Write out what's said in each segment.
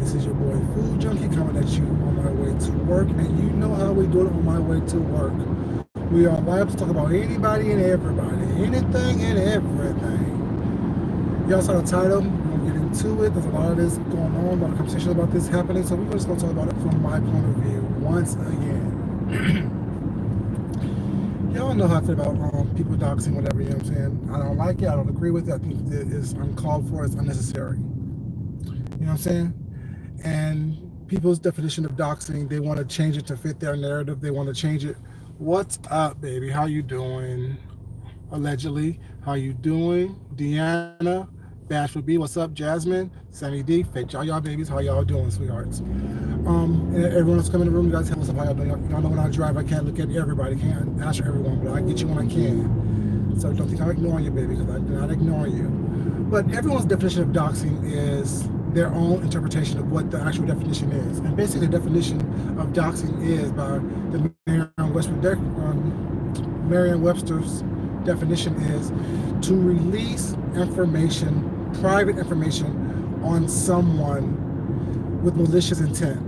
This is your boy Food Junkie coming at you on my way to work, and you know how we do it on my way to work. We are live to talk about anybody and everybody, anything and everything. Y'all saw the title. We're gonna get into it. There's a lot of this going on, a lot of conversation about this happening, so we're just gonna talk about it from my point of view once again. Y'all know how I feel about people doxing, whatever, you know what I'm saying? I don't like it, I don't agree with it, I think it is uncalled for, it's unnecessary. You know what I'm saying? And people's definition of doxing, they want to change it to fit their narrative, they want to change it. What's up, baby? How you doing? Allegedly. How you doing? Deanna, Bashful B, what's up? Jasmine, Sammy D, Fake y'all babies, how y'all doing, sweethearts? And everyone that's coming in the room, you guys tell us how y'all doing. Y'all know when I drive, I can't look at everybody, can't answer everyone, but I get you when I can. So don't think I'm ignoring you, baby, because I'm not ignoring you. But everyone's definition of doxing is their own interpretation of what the actual definition is. And basically the definition of doxing is, by the Merriam-Webster's definition, is to release information, private information, on someone with malicious intent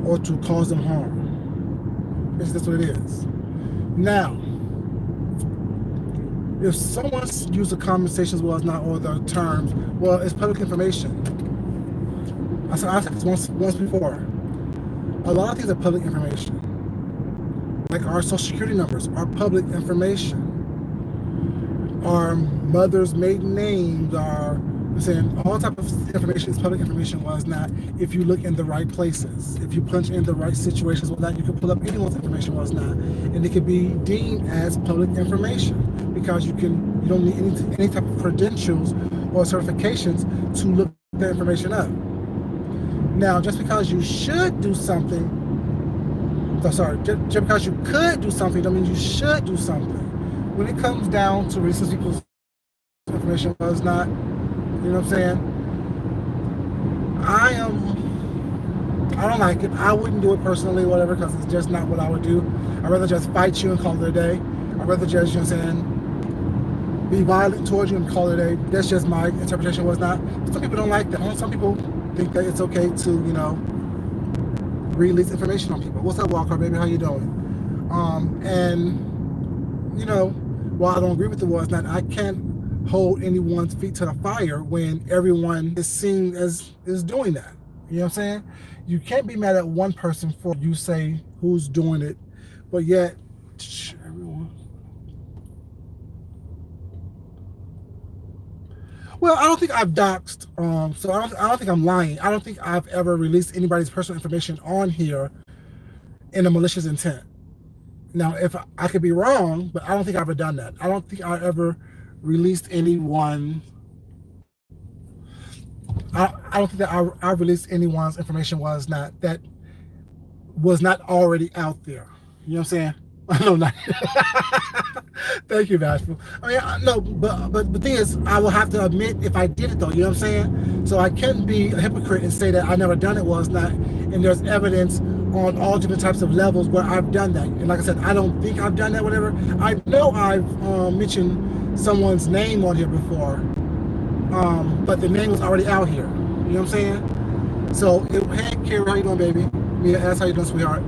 or to cause them harm. Basically, that's what it is. Now, if someone's used the conversations well as not, or the terms, well, it's public information. I said this once before. A lot of things are public information. Like our social security numbers are public information. Our mother's maiden names are, I'm saying, all type of information is public information, was not, if you look in the right places. If you punch in the right situations, well, that you can pull up anyone's information, was not, and it can be deemed as public information because you don't need any type of credentials or certifications to look the information up. Now, just because you should do something, just because you could do something, don't mean you should do something. When it comes down to releasing people's information, was not, you know what I'm saying? I don't like it. I wouldn't do it personally, whatever, because it's just not what I would do. I'd rather just fight you and call it a day. I'd rather just, you know what I'm saying, be violent towards you and call it a day. That's just my interpretation, was not. Some people don't like that. Some people think that it's okay to, you know, release information on people. What's up, Walker, baby? How you doing? And, you know, while I don't agree with it, was not, I can't hold anyone's feet to the fire when everyone is seen as is doing that. You know what I'm saying? You can't be mad at one person for you say who's doing it, but yet everyone. Well, I don't think I've doxed, so I don't think I'm lying. I don't think I've ever released anybody's personal information on here in a malicious intent. Now, if I could be wrong, but I don't think I've ever done that. I don't think I ever released anyone. I don't think that I released anyone's information was not already out there. You know what I'm saying? No, not. Thank you, Bashful. I mean, no, but the thing is, I will have to admit if I did it, though. You know what I'm saying? So I can't be a hypocrite and say that I never done it, was not. And there's evidence on all different types of levels where I've done that. And like I said, I don't think I've done that, whatever. I know I've mentioned someone's name on here before, but the name was already out here. You know what I'm saying? So, hey, Kara, how you doing, baby? Mia, ask how you doing, sweetheart?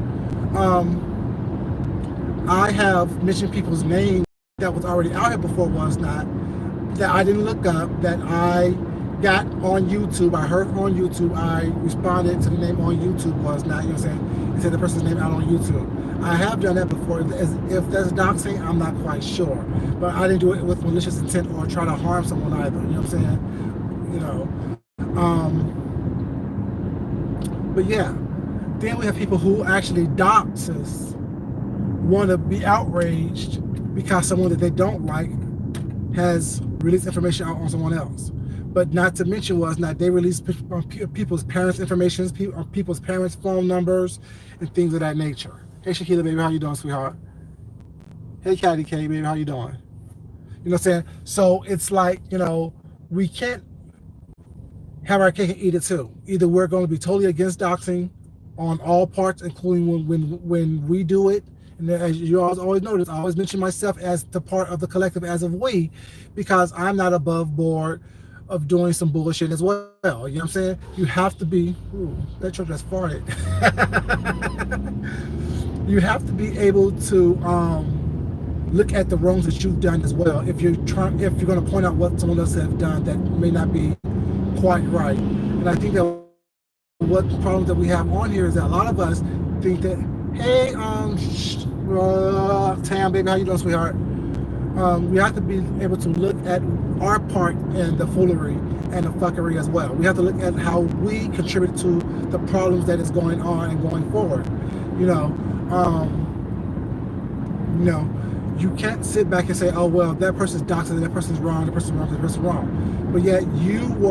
I have mentioned people's names that was already out here before, was not, that I didn't look up, that I got on YouTube. I heard on YouTube. I responded to the name on YouTube, was not, you know what I'm saying? It said the person's name out on YouTube. I have done that before. If that's doxing, I'm not quite sure. But I didn't do it with malicious intent or try to harm someone either. You know what I'm saying? You know. But yeah. Then we have people who actually dox us, want to be outraged because someone that they don't like has released information out on someone else. But not to mention, was not, they release people's parents' information, people's parents' phone numbers, and things of that nature. Hey, Shakila, baby, how you doing, sweetheart? Hey, Caddy K, baby, how you doing? You know what I'm saying? So it's like, you know, we can't have our cake and eat it too. Either we're going to be totally against doxing on all parts, including when we do it. And as you always notice, I always mention myself as the part of the collective as of we, because I'm not above board of doing some bullshit as well. You know what I'm saying? You have to be, ooh, that truck just farted. You have to be able to look at the wrongs that you've done as well. If you're going to point out what someone else has done that may not be quite right. And I think that what the problem that we have on here is that a lot of us think that, hey, Tam, baby, how you doing, sweetheart? We have to be able to look at our part in the foolery and the fuckery as well. We have to look at how we contribute to the problems that is going on and going forward. You know, you can't sit back and say, oh, well, that person's doxing, that person's wrong, that person's wrong, that person's wrong. But yet you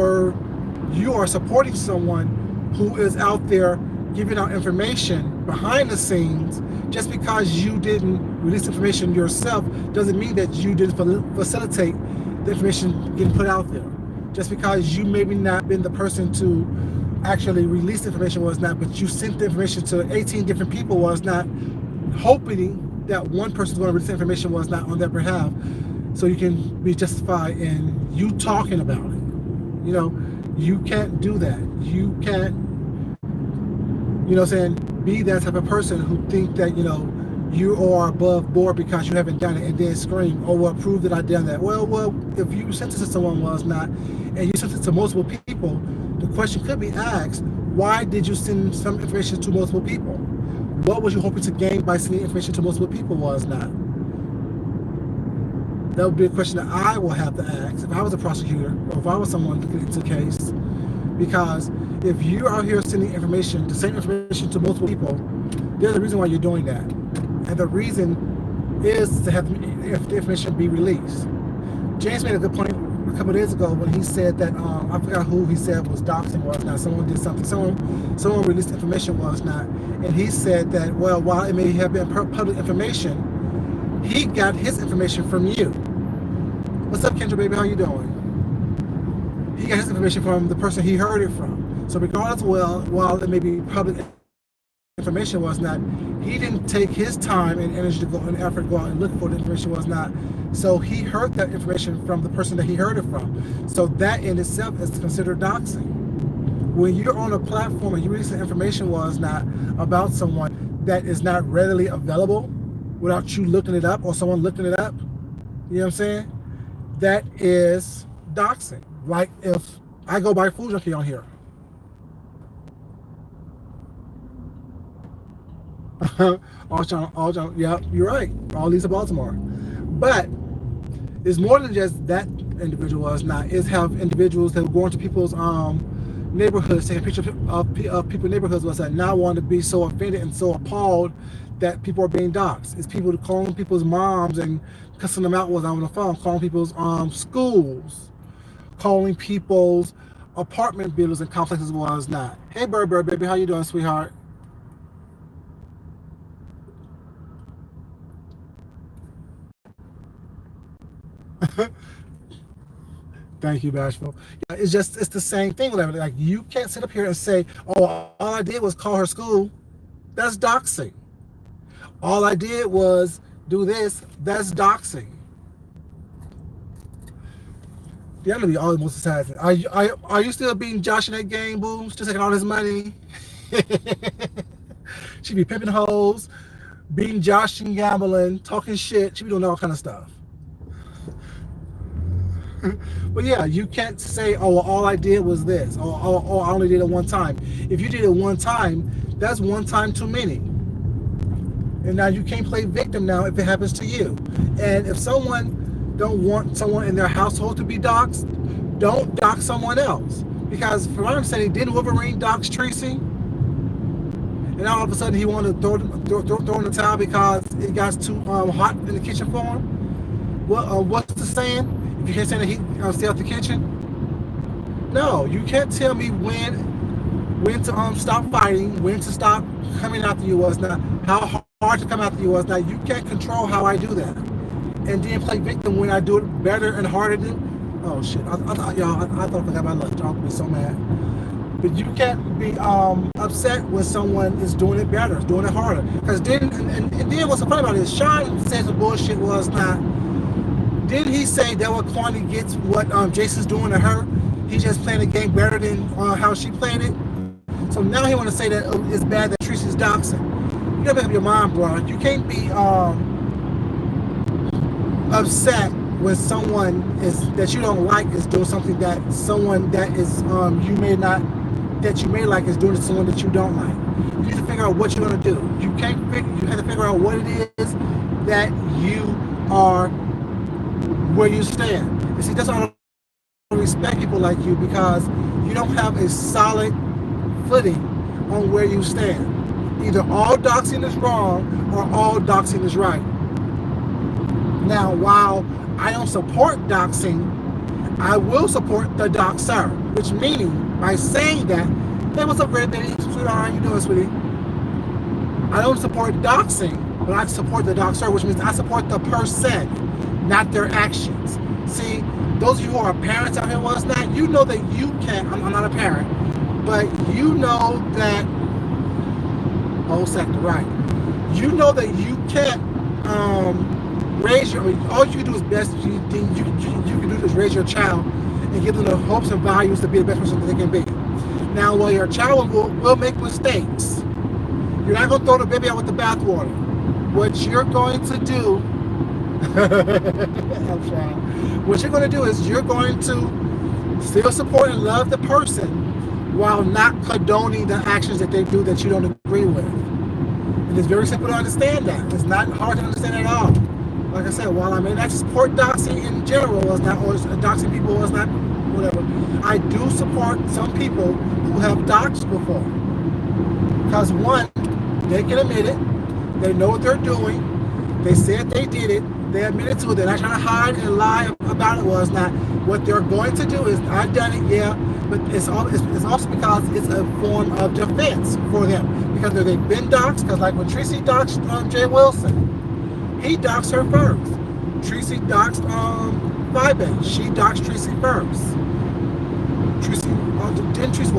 are supporting someone who is out there giving out information behind the scenes. Just because you didn't release information yourself doesn't mean that you didn't facilitate the information getting put out there. Just because you maybe not been the person to actually release the information was not, but you sent the information to 18 different people was not, hoping that one person's going to release the information was not on their behalf, so you can be justified in you talking about it. You know, you can't do that. You can't, you know what I'm saying, be that type of person who think that, you know, you are above board because you haven't done it and then scream, oh, well, prove that I done that. Well, if you sent it to someone was not, and you sent it to multiple people, the question could be asked, why did you send some information to multiple people? What was you hoping to gain by sending information to multiple people was not? That would be a question that I will have to ask if I was a prosecutor or if I was someone looking into the case. Because if you are here sending information, the same information to multiple people, there's a reason why you're doing that. And the reason is to have the information be released. James made a good point a couple of days ago when he said that, I forgot who he said was doxing was not. Someone did something, someone released information was not. And he said that, well, while it may have been public information, he got his information from you. What's up, Kendra, baby? How you doing? He got his information from the person he heard it from. So regardless, while it may be public information was not, he didn't take his time and energy to go and effort to go out and look for the information was not. So he heard that information from the person that he heard it from. So that in itself is considered doxing. When you're on a platform and you release the information was not about someone that is not readily available without you looking it up or someone looking it up, you know what I'm saying? That is doxing. Like if I go buy Food Junkie on here. Yeah, you're right. All these are Baltimore. But it's more than just that individual was not. It's have individuals that go into people's neighborhoods, taking pictures of people's neighborhoods was that now want to be so offended and so appalled that people are being doxxed. It's people calling people's moms and cussing them out was on the phone, calling people's schools, calling people's apartment buildings and complexes was not. Hey, Bird, baby, how you doing, sweetheart? Thank you, Bashful. Yeah, it's the same thing. Whatever. Like you can't sit up here and say, "Oh, all I did was call her school." That's doxing. All I did was do this. That's doxing. Yeah, I'm gonna be all most of the time. Are you still beating Josh in that game, boo? Still taking all his money? She be pimping hoes, beating Josh and gambling, talking shit. She be doing all kind of stuff. But yeah, you can't say, oh, well, all I did was this, or oh, I only did it one time. If you did it one time, that's one time too many. And now you can't play victim now if it happens to you. And if someone don't want someone in their household to be doxxed, don't dox someone else. Because from what I'm saying, didn't Wolverine dox Tracy? And all of a sudden he wanted to throw in the towel because it got too hot in the kitchen for him? Well, what's the saying? If you can't stand the heat, stay out the kitchen. No, you can't tell me when to stop fighting, when to stop coming after you was not, how hard to come after you was not. You can't control how I do that, and then play victim when I do it better and harder than. Oh shit! I thought I forgot my lunch. I'll be so mad. But you can't be upset when someone is doing it better, doing it harder. Because then, and then what's the funny about it is Sean says the bullshit was not. Didn't he say that what Kwani gets what Jason's doing to her? He's just playing the game better than how she played it. So now he want to say that it's bad that Tracy's doxing. You gotta make up your mind, bro. You can't be upset when someone is that you don't like is doing something that someone that is you may like is doing to someone that you don't like. You need to figure out what you're gonna do. You have to figure out what it is that you are, where you stand. You see, that's why I don't respect people like you, because you don't have a solid footing on where you stand. Either all doxing is wrong or all doxing is right. Now, while I don't support doxing, I will support the doxer, which meaning by saying that, hey, what's up, great baby? Sweetheart, how you doing, sweetie? I don't support doxing, but I support the doxer, which means I support the person, not their actions. See, those of you who are parents out here, was not, you know that you can't. I'm not a parent, but you know that whole sector, right? You know that you can't raise your. All you can do is best you can do is raise your child and give them the hopes and values to be the best person that they can be. Now, while your child will make mistakes, you're not going to throw the baby out with the bathwater. What you're going to do, I'm trying. What you're going to do is you're going to still support and love the person while not condoning the actions that they do that you don't agree with. And it's very simple to understand that. It's not hard to understand at all. Like I said, while I may not support doxing in general, or doxing people, or not whatever, I do support some people who have doxed before. Because one, they can admit it, they know what they're doing, they said they did it, they admitted to it, they're not trying to hide and lie about it. Was not what they're going to do is, I've done it, yeah, but it's also because it's a form of defense for them, because they've been doxed. Because like when Tracy doxed Jay Wilson, he doxed her first. Tracy doxed Vibe. She doxed Tracy first. Tracy didn't Tracy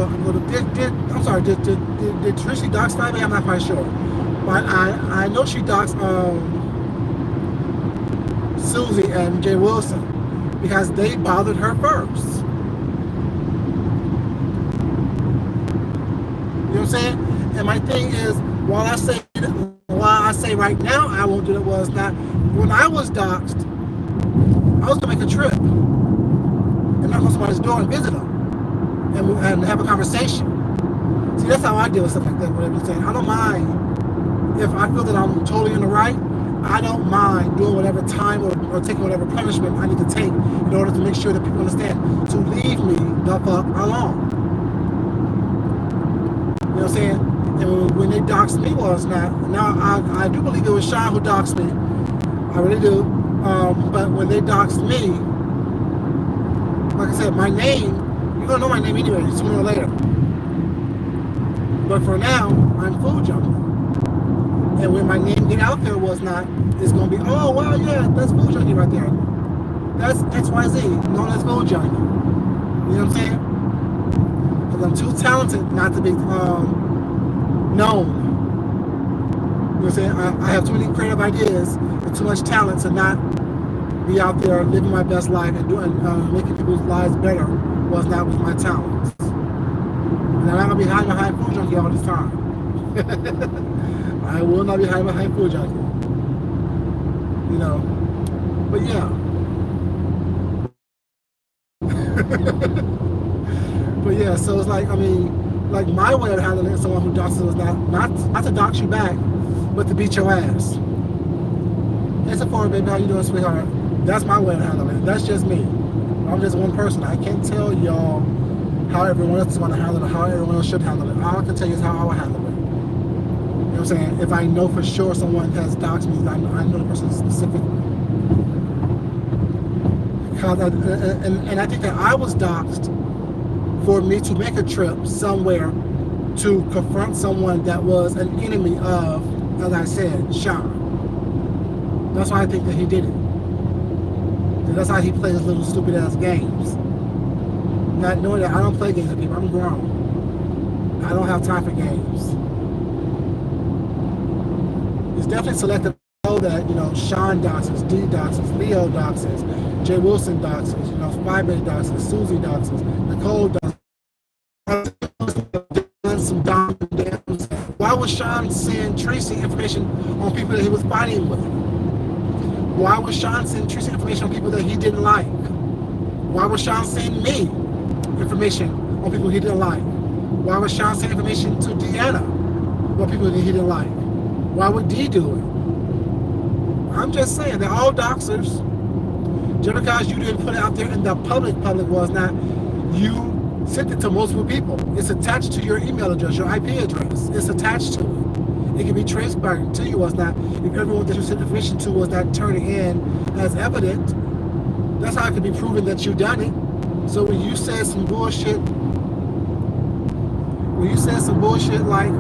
did Tracy dox Vibe? I'm not quite sure, but I know she doxed Susie and Jay Wilson because they bothered her first. You know what I'm saying? And my thing is, while I say right now I won't do it, was not when I was doxed, I was gonna make a trip and knock on somebody's door and visit them and have a conversation. See, that's how I deal with stuff like that. Whatever you're saying, I don't mind if I feel that I'm totally in the right. I don't mind doing whatever time or taking whatever punishment I need to take in order to make sure that people understand to leave me the fuck alone. You know what I'm saying? And when they doxed me, was not. Now I do believe it was Sean who doxed me. I really do. But when they doxed me, like I said, my name, you're gonna know my name anyway, sooner or later. But for now, I'm Food Junkie. And when my name get out there, was not, it's gonna be, oh wow, yeah, that's Food Junkie right there. That's XYZ, known as Food Junkie. You know what I'm saying? Because I'm too talented not to be known. You know what I'm saying? I have too many creative ideas and too much talent to not be out there living my best life and doing making people's lives better. Was not with my talents. And I'm not gonna be hiding behind Food Junkie all this time. I will not be hiding behind Food Junkie. You know, but yeah. But yeah, so it's like, I mean, like my way of handling someone who doxes was not to dox you back, but to beat your ass. It's a forward, baby. How you doing, sweetheart? That's my way of handling it. That's just me. I'm just one person. I can't tell y'all how everyone else is going to handle it, how everyone else should handle it. All I can tell you is how I will handle it. You know what I'm saying? If I know for sure someone has doxed me, I know the person specifically. Because and I think that I was doxed for me to make a trip somewhere to confront someone that was an enemy of, as I said, Sean. That's why I think that he did it. And that's how he plays his little stupid ass games. Not knowing that I don't play games with people. I'm grown. I don't have time for games. It's definitely selective. Know that, you know, Sean doxes, D doxes, Leo doxes, Jay Wilson doxes, you know, Vibe doxes, Susie doxes, Nicole doxes. Some dumb dams. Why was Sean send Tracy information on people that he was fighting with? Why was Sean send Tracy information on people that he didn't like? Why was Sean send me information on people he didn't like? Why would Sean send information to Deanna about people that he didn't like? Why would Dee do it? I'm just saying, they're all doxers. Just because you didn't put it out there in the public was not, you sent it to multiple people. It's attached to your email address, your IP address. It's attached to it. It can be traced back to you was not, if everyone that you sent information to was not turning in as evident. That's how it can be proven that you done it. So when you said some bullshit, like,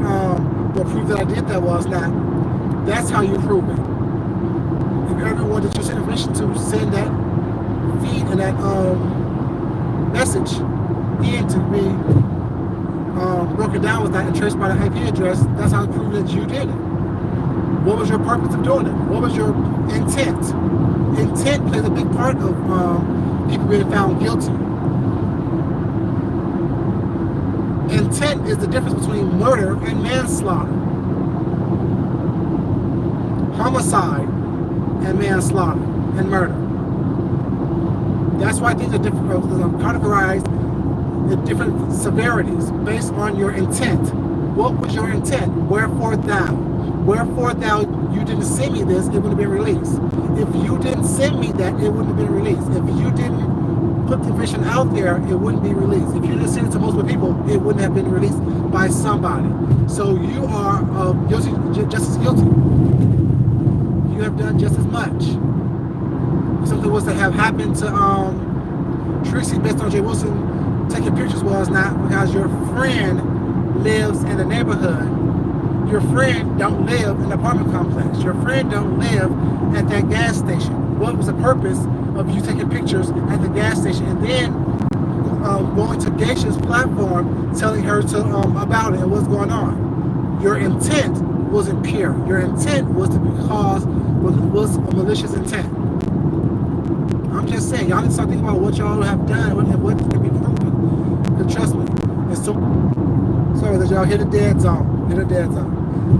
what proof that I did that was not, that's how you prove it. If everyone that you sent information to send that feed and that message in to be broken down with that and traced by the IP address, that's how it proved that you did it. What was your purpose of doing it? What was your intent? Intent plays a big part of people being found guilty. Intent is the difference between murder and manslaughter. Homicide and manslaughter and murder. That's why things are different, categorized in different severities based on your intent. What was your intent? Wherefore thou? Wherefore thou, you didn't send me this, it wouldn't have been released. If you didn't send me that, it wouldn't have been released. If you didn't put the information out there, it wouldn't be released. If you didn't send it to multiple people, it wouldn't have been released by somebody. So you are guilty, just as guilty. You have done just as much. If something was to have happened to Tracy based on Jay Wilson taking pictures was not because your friend lives in a neighborhood. Your friend don't live in an apartment complex. Your friend don't live at that gas station. What was the purpose of you taking pictures at the gas station and then going to Geisha's platform telling her to about it and what's going on? Your intent wasn't pure. Your intent was to was a malicious intent. I'm just saying, y'all need to start thinking about what y'all have done and what can be proven. Because trust me, it's so sorry that y'all hit a dead zone.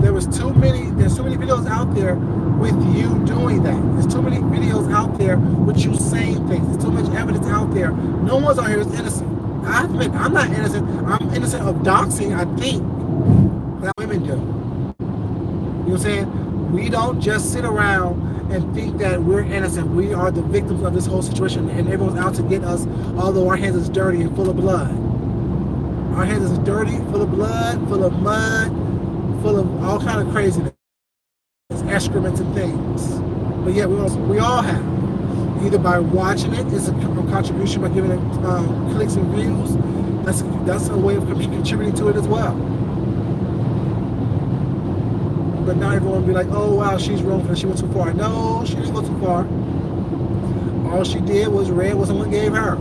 There's too many videos out there with you doing that. There's too many videos out there with you saying things. There's too much evidence out there. No one's out here is innocent. I admit, I'm not innocent. I'm innocent of doxing, I think, that women do. You know what I'm saying? We don't just sit around and think that we're innocent. We are the victims of this whole situation and everyone's out to get us, although our hands is dirty and full of blood. Our hands is dirty, full of blood, full of mud, full of all kind of craziness, excrements and things. But yeah, we all have. Either by watching it, it's a contribution by giving it clicks and views. That's a way of contributing to it as well. But not everyone will be like, oh wow, she's wrong for she went too far. No, she didn't go too far. All she did was read what someone gave her.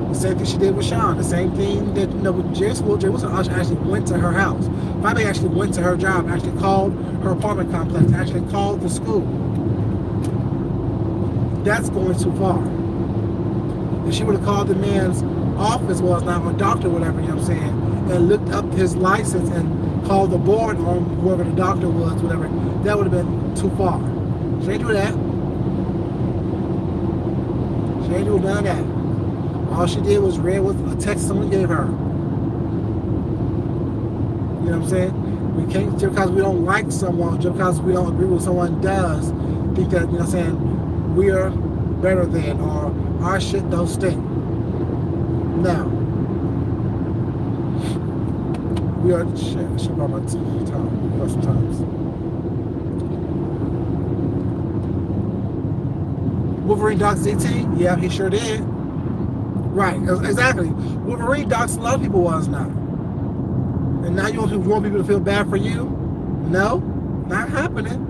The same thing she did with Sean. The same thing that with Jay Wilson actually went to her house. Bobby actually went to her job, actually called her apartment complex, actually called the school. That's going too far. If she would have called the man's office, well, it's not a doctor, whatever, you know what I'm saying, and looked up his license and called the board on whoever the doctor was, whatever, that would have been too far. She ain't do that. She ain't do none of that. All she did was read what a text someone gave her. You know what I'm saying? We can't, just because we don't like someone, just because we don't agree with what someone does, think that, you know what I'm saying, we're better than, or our shit don't stink. No. We are, shit, I should about my time, sometimes. Wolverine doxed ZT? Yeah, he sure did. Right, exactly. Wolverine doxed a lot of people was not. And now you want people to feel bad for you? No, not happening.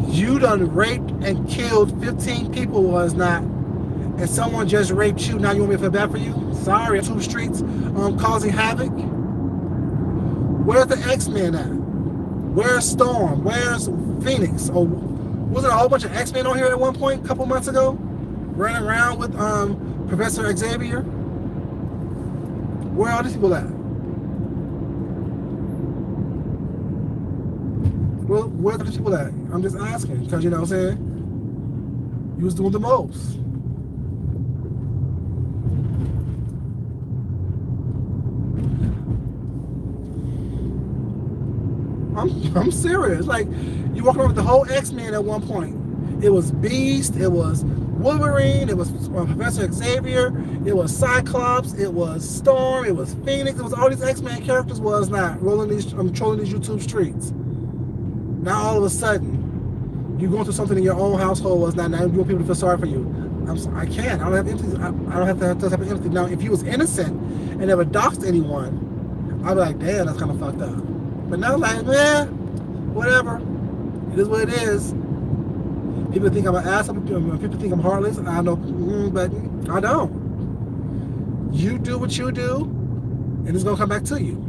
You done raped and killed 15 people was not. And someone just raped you, now you want me to feel bad for you? Sorry, two streets causing havoc. Where's the X-Men at? Where's Storm? Where's Phoenix? Oh, wasn't a whole bunch of X-Men on here at one point, a couple months ago? running around with Professor Xavier? Where are these people at? Well, where are these people at? I'm just asking, because you know what I'm saying? You was doing the most. I'm serious. Like, you walking around with the whole X-Men at one point. It was Beast, it was Wolverine, it was Professor Xavier, it was Cyclops, it was Storm, it was Phoenix, it was all these X-Men characters was not trolling these YouTube streets. Now all of a sudden, you going through something in your own household was not. Now you want people to feel sorry for you. I can't. I don't have empathy. I don't have that type of empathy. Now, if you was innocent and never doxed anyone, I'd be like, damn, that's kind of fucked up. But now, like, man, whatever. It is what it is. People think I'm an asshole. People think I'm heartless. I know, but I don't. You do what you do, and it's gonna come back to you.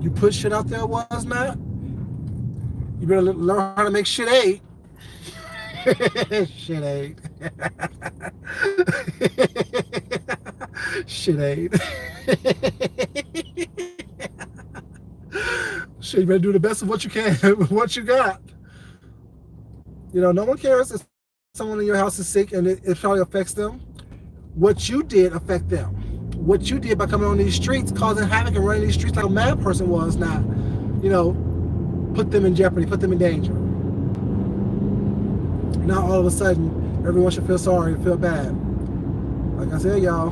You put shit out there was not. You better learn how to make shit ain't. Shit ain't. Shit ain't. Shit, you better do the best of what you can, what you got. You know, no one cares if someone in your house is sick and it probably affects them. What you did affect them. What you did by coming on these streets, causing havoc and running these streets like a mad person was not, you know, put them in jeopardy, put them in danger. Now all of a sudden, everyone should feel sorry and feel bad. Like I said, y'all,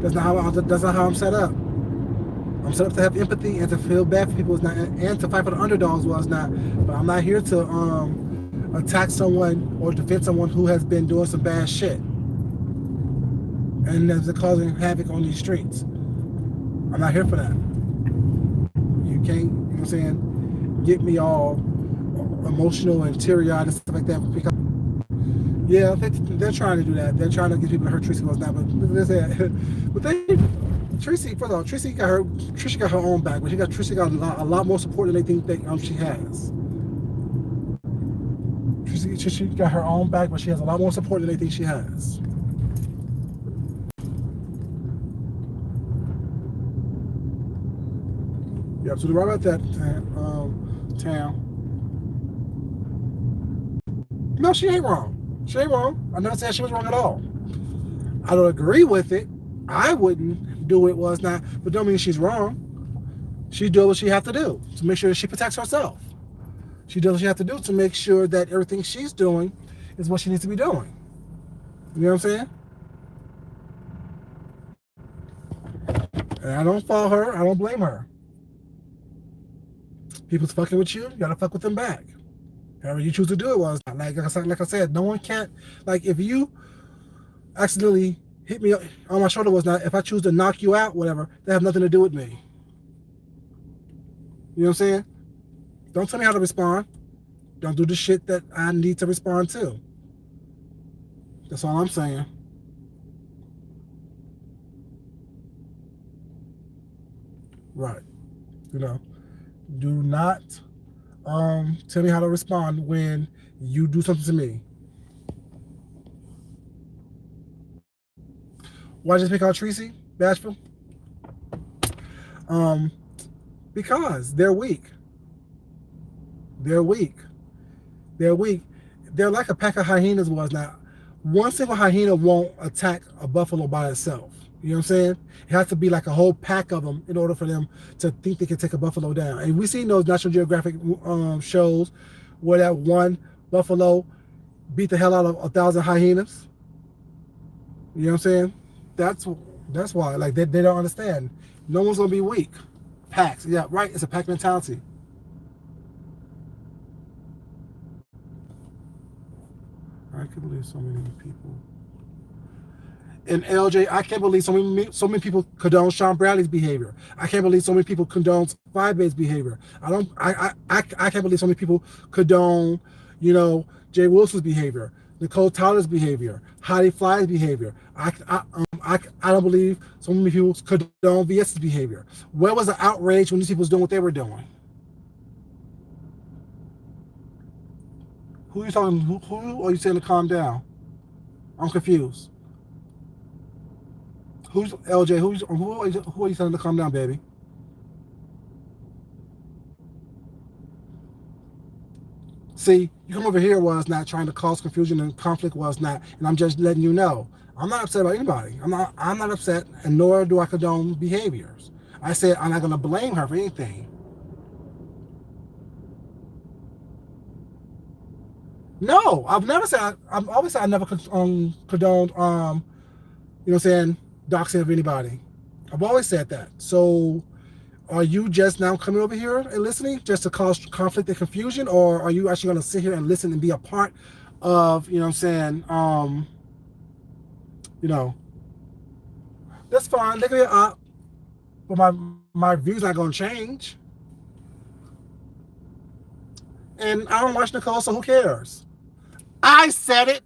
that's not how I'm set up. I'm set up to have empathy and to feel bad for people, and to fight for the underdogs was not. But I'm not here to attack someone or defend someone who has been doing some bad shit and is causing havoc on these streets. I'm not here for that. You can't, you know what I'm saying, get me all emotional and teary-eyed and stuff like that. Because, yeah, they're trying to do that. They're trying to get people to hurt Tracy was not. But Tracy, first of all, Tracy got her own back, but Tracy got a lot more support than they think she has. Tracy got her own back, but she has a lot more support than they think she has. You're absolutely right about that, Tam. No, she ain't wrong. She ain't wrong. I never said she was wrong at all. I don't agree with it. I wouldn't do it was not, but don't mean she's wrong. She does what she has to do to make sure that she protects herself. She does what she has to do to make sure that everything she's doing is what she needs to be doing. You know what I'm saying? And I don't fault her. I don't blame her. People's fucking with you gotta fuck with them back. However you choose to do it was not. Like I said, no one can't, like if you accidentally hit me on my shoulder was not, if I choose to knock you out, whatever, that has nothing to do with me. You know what I'm saying? Don't tell me how to respond. Don't do the shit that I need to respond to. That's all I'm saying. Right. You know, do not tell me how to respond when you do something to me. Why just pick out Tracy Bashful? Because they're weak. They're weak. They're weak. They're like a pack of hyenas was not. One single hyena won't attack a buffalo by itself. You know what I'm saying? It has to be like a whole pack of them in order for them to think they can take a buffalo down. And we've seen those National Geographic shows where that one buffalo beat the hell out of 1,000 hyenas. You know what I'm saying? That's why. Like they don't understand. No one's gonna be weak. Packs. Yeah, right. It's a pack mentality. I can't believe so many people. And LJ, I can't believe so many people condone Sean Bradley's behavior. I can't believe so many people condone Five Bay's behavior. I can't believe so many people condone, you know, Jay Wilson's behavior, Nicole Tyler's behavior, Heidi Fly's behavior. I don't believe so many people condone VS's behavior. Where was the outrage when these people was doing what they were doing? Who are you talking? Who are you saying to calm down? I'm confused. Who's LJ? Who are you telling to calm down, baby? See, you come over here was not trying to cause confusion and conflict was not, and I'm just letting you know. I'm not upset about anybody. I'm not upset, and nor do I condone behaviors. I said I'm not gonna blame her for anything. No, I've never said I've always said I never condoned you know what I'm saying, doxing of anybody. I've always said that. So are you just now coming over here and listening just to cause conflict and confusion, or are you actually going to sit here and listen and be a part of, you know what I'm saying, you know, that's fine. Look at it up, but my view's not going to change. And I don't watch Nicole, so who cares? I said it.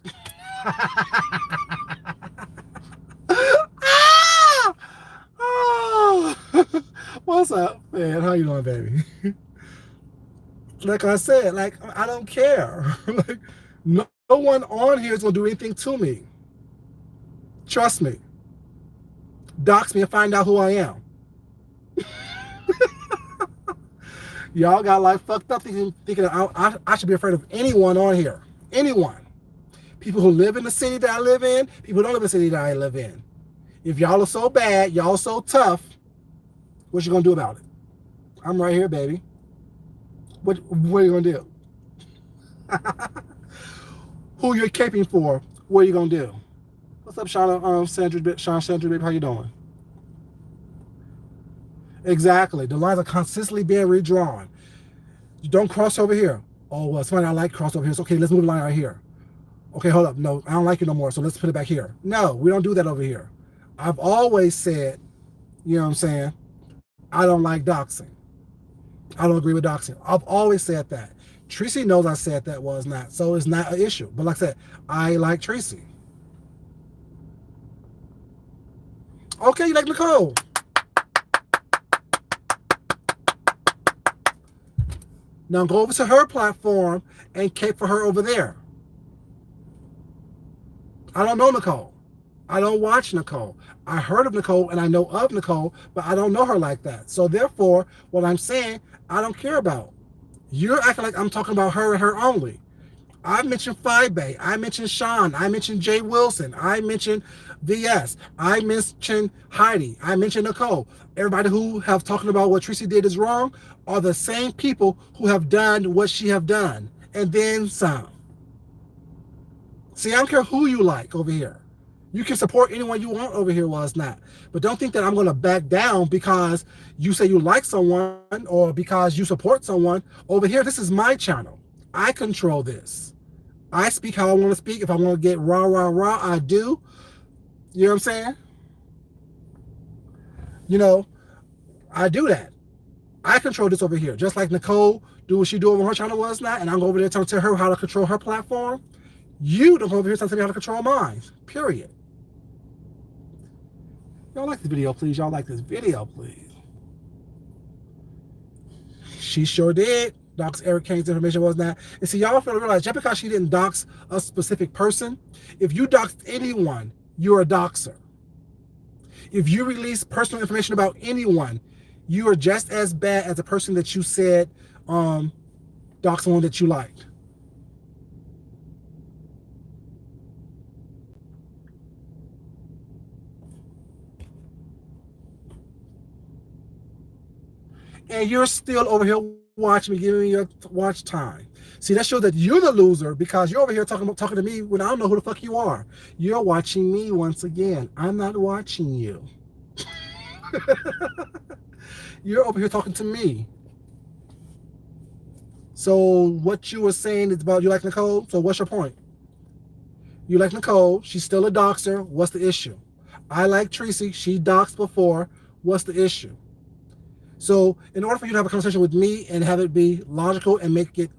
Ah! Oh. What's up, man? How you doing, baby? Like I said, like I don't care. Like no one on here is gonna do anything to me. Trust me. Dox me and find out who I am. Y'all got like fucked up thinking I should be afraid of anyone on here. Anyone. People who live in the city that I live in, people who don't live in the city that I live in. If y'all are so bad, y'all so tough, what you gonna do about it? I'm right here, baby. What are you gonna do? Who you're caping for? What are you gonna do? What's up, Sandra, baby? How you doing? Exactly. The lines are consistently being redrawn. You don't cross over here. Oh, well, somebody I like cross over here. So, okay, let's move the line right here. Okay, hold up. No, I don't like you no more. So let's put it back here. No, we don't do that over here. I've always said, you know what I'm saying, I don't like doxing. I don't agree with doxing. I've always said that. Tracy knows I said that was not. So it's not an issue. But like I said, I like Tracy. Okay, you like Nicole. Now go over to her platform and cape for her over there. I don't know Nicole. I don't watch Nicole. I heard of Nicole and I know of Nicole, but I don't know her like that. So therefore, what I'm saying, I don't care about. You're acting like I'm talking about her and her only. I mentioned Fibe. I mentioned Sean. I mentioned Jay Wilson. I mentioned VS. I mentioned Heidi. I mentioned Nicole. Everybody who have talking about what Tracy did is wrong are the same people who have done what she have done. And then some. See, I don't care who you like over here. You can support anyone you want over here, was not. But don't think that I'm going to back down because you say you like someone or because you support someone. Over here, this is my channel. I control this. I speak how I want to speak. If I want to get rah, rah, rah, I do. You know what I'm saying? You know, I do that. I control this over here. Just like Nicole do what she do over her channel was not, and I'm over there trying to tell her how to control her platform. You don't go over here trying to tell me how to control mine. Period. Y'all like this video, please. Y'all like this video, please. She sure did. Dox Eric Kane's information was not. And see, y'all fail to realize just because she didn't dox a specific person, if you doxed anyone, you're a doxer. If you release personal information about anyone, you are just as bad as the person that you said doxed someone that you liked. And you're still over here watching me, giving me your watch time. See, that shows that you're the loser because you're over here talking to me when I don't know who the fuck you are. You're watching me once again. I'm not watching you. You're over here talking to me. So what you were saying is about you like Nicole. So what's your point? You like Nicole. She's still a doxer. What's the issue? I like Tracy. She doxed before. What's the issue? So in order for you to have a conversation with me and have it be logical and make it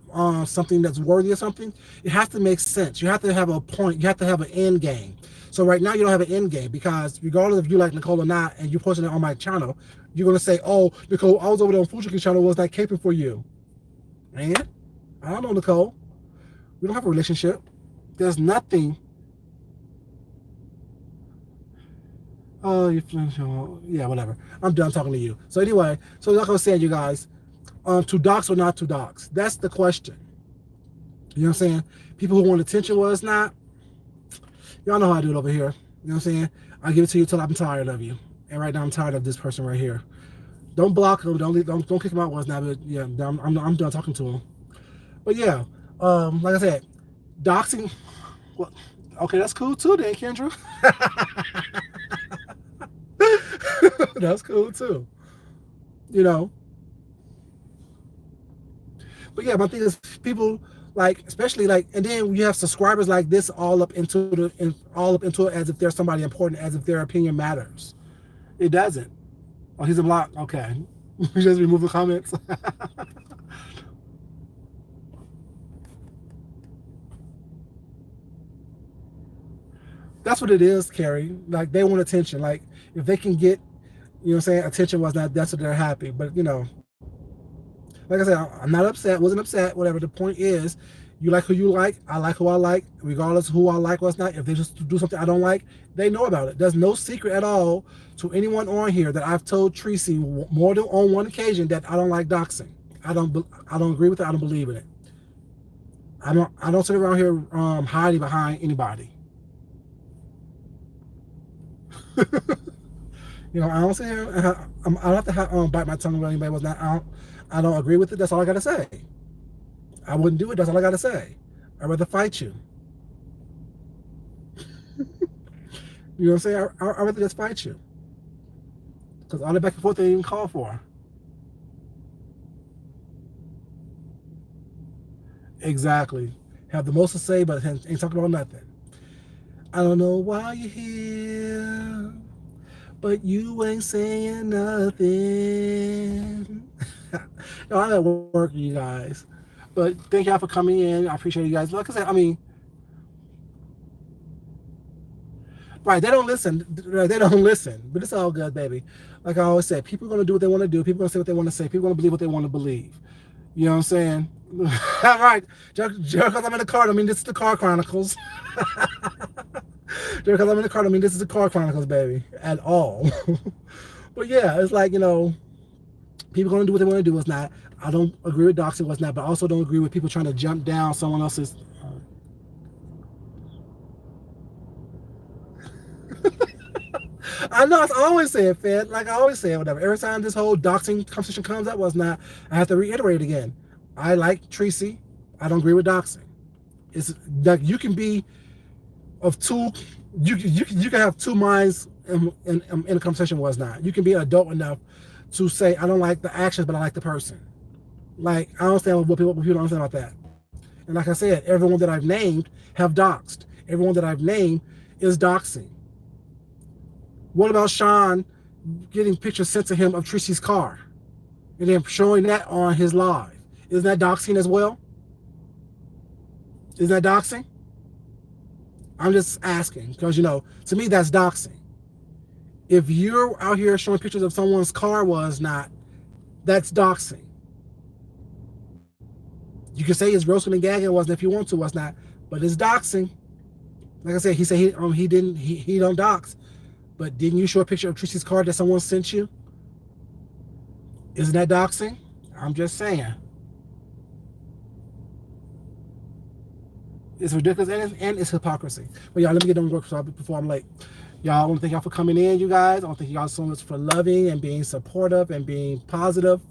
something that's worthy of something, it has to make sense. You have to have a point. You have to have an end game. So right now you don't have an end game because regardless if you like Nicole or not and you're posting it on my channel, you're going to say, oh, Nicole, I was over there on Fuji's channel, was not caping for you. And I don't know, Nicole. We don't have a relationship. There's nothing Oh, yeah, whatever. I'm done talking to you. So anyway, so like I was saying, you guys, to dox or not to dox? That's the question. You know what I'm saying? People who want attention was not. Y'all know how I do it over here. You know what I'm saying? I give it to you till I'm tired of you. And right now I'm tired of this person right here. Don't block him. Don't kick him out. Was not. But yeah, I'm done talking to him. But yeah, like I said, doxing. Well, okay, that's cool too, then, Kendra. That's cool too. You know. But yeah, my thing is people like, especially like, and then you have subscribers like this all up into it as if they're somebody important, as if their opinion matters. It doesn't. Oh, he's a block. Okay, we just remove the comments. That's what it is, Carrie. Like they want attention. Like if they can get, you know, what I'm saying attention was not. That's what they're happy. But you know, like I said, I'm not upset. Wasn't upset. Whatever. The point is, you like who you like. I like who I like. Regardless of who I like or not. If they just do something I don't like, they know about it. There's no secret at all to anyone on here that I've told Tracy more than on one occasion that I don't like doxing. I don't. I don't agree with it. I don't believe in it. I don't sit around here hiding behind anybody. You know, I don't say I don't have to bite my tongue when anybody was not. I don't agree with it. That's all I gotta say. I wouldn't do it. That's all I gotta say. I'd rather fight you. You know what I'm saying? I'd rather just fight you because all the back and forth they didn't call for. Exactly. Have the most to say, but ain't talking about nothing. I don't know why you're here, but you ain't saying nothing. No, I'm at work, you guys. But thank y'all for coming in. I appreciate you guys. Like I said, I mean, right, they don't listen. They don't listen. But it's all good, baby. Like I always say, people are going to do what they want to do. People are going to say what they want to say. People are going to believe what they want to believe. You know what I'm saying? All right. Just because I'm in the car, I mean, this is the Car Chronicles. Just because I'm in the car, I mean, this is the Car Chronicles, baby. At all. But yeah, it's like, you know, people going to do what they want to do. It's not. I don't agree with doxing. What's not, but I also don't agree with people trying to jump down someone else's. I know. I always say it, Fed. Like I always say it, whatever. Every time this whole doxing conversation comes up, was not. I have to reiterate again. I like Tracy. I don't agree with doxing. It's like you can be of two. You can have two minds in a conversation. Was not. You can be adult enough to say I don't like the actions, but I like the person. Like I don't understand what people don't understand about that. And like I said, everyone that I've named have doxed. Everyone that I've named is doxing. What about Sean getting pictures sent to him of Tracy's car and then showing that on his live? Isn't that doxing as well? Is that doxing? I'm just asking because, you know, to me, that's doxing. If you're out here showing pictures of someone's car was not, that's doxing. You can say it's roasting and gagging wasn't if you want to, was not, but it's doxing. Like I said, he said he don't dox. But didn't you show a picture of Tracy's car that someone sent you? Isn't that doxing? I'm just saying. It's ridiculous and it's hypocrisy. But y'all, let me get done work before I'm late. Y'all, I want to thank y'all for coming in, you guys. I want to thank y'all so much for loving and being supportive and being positive.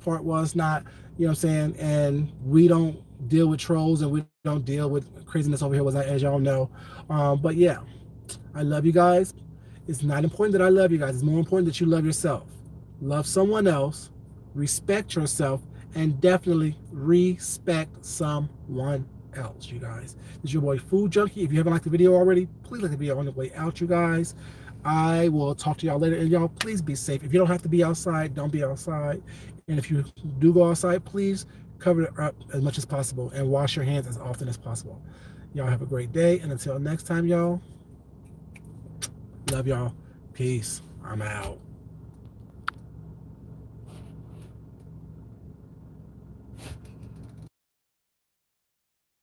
Part was not, you know what I'm saying? And we don't deal with trolls and we don't deal with craziness over here, as y'all know. But yeah, I love you guys. It's not important that I love you guys. It's more important that you love yourself. Love someone else, respect yourself, and definitely respect someone else, you guys. This is your boy Food Junkie. If you haven't liked the video already, please like the video on the way out, you guys. I will talk to y'all later. And y'all, please be safe. If you don't have to be outside, don't be outside. And if you do go outside, please cover it up as much as possible and wash your hands as often as possible. Y'all have a great day. And until next time, y'all, love y'all. Peace. I'm out.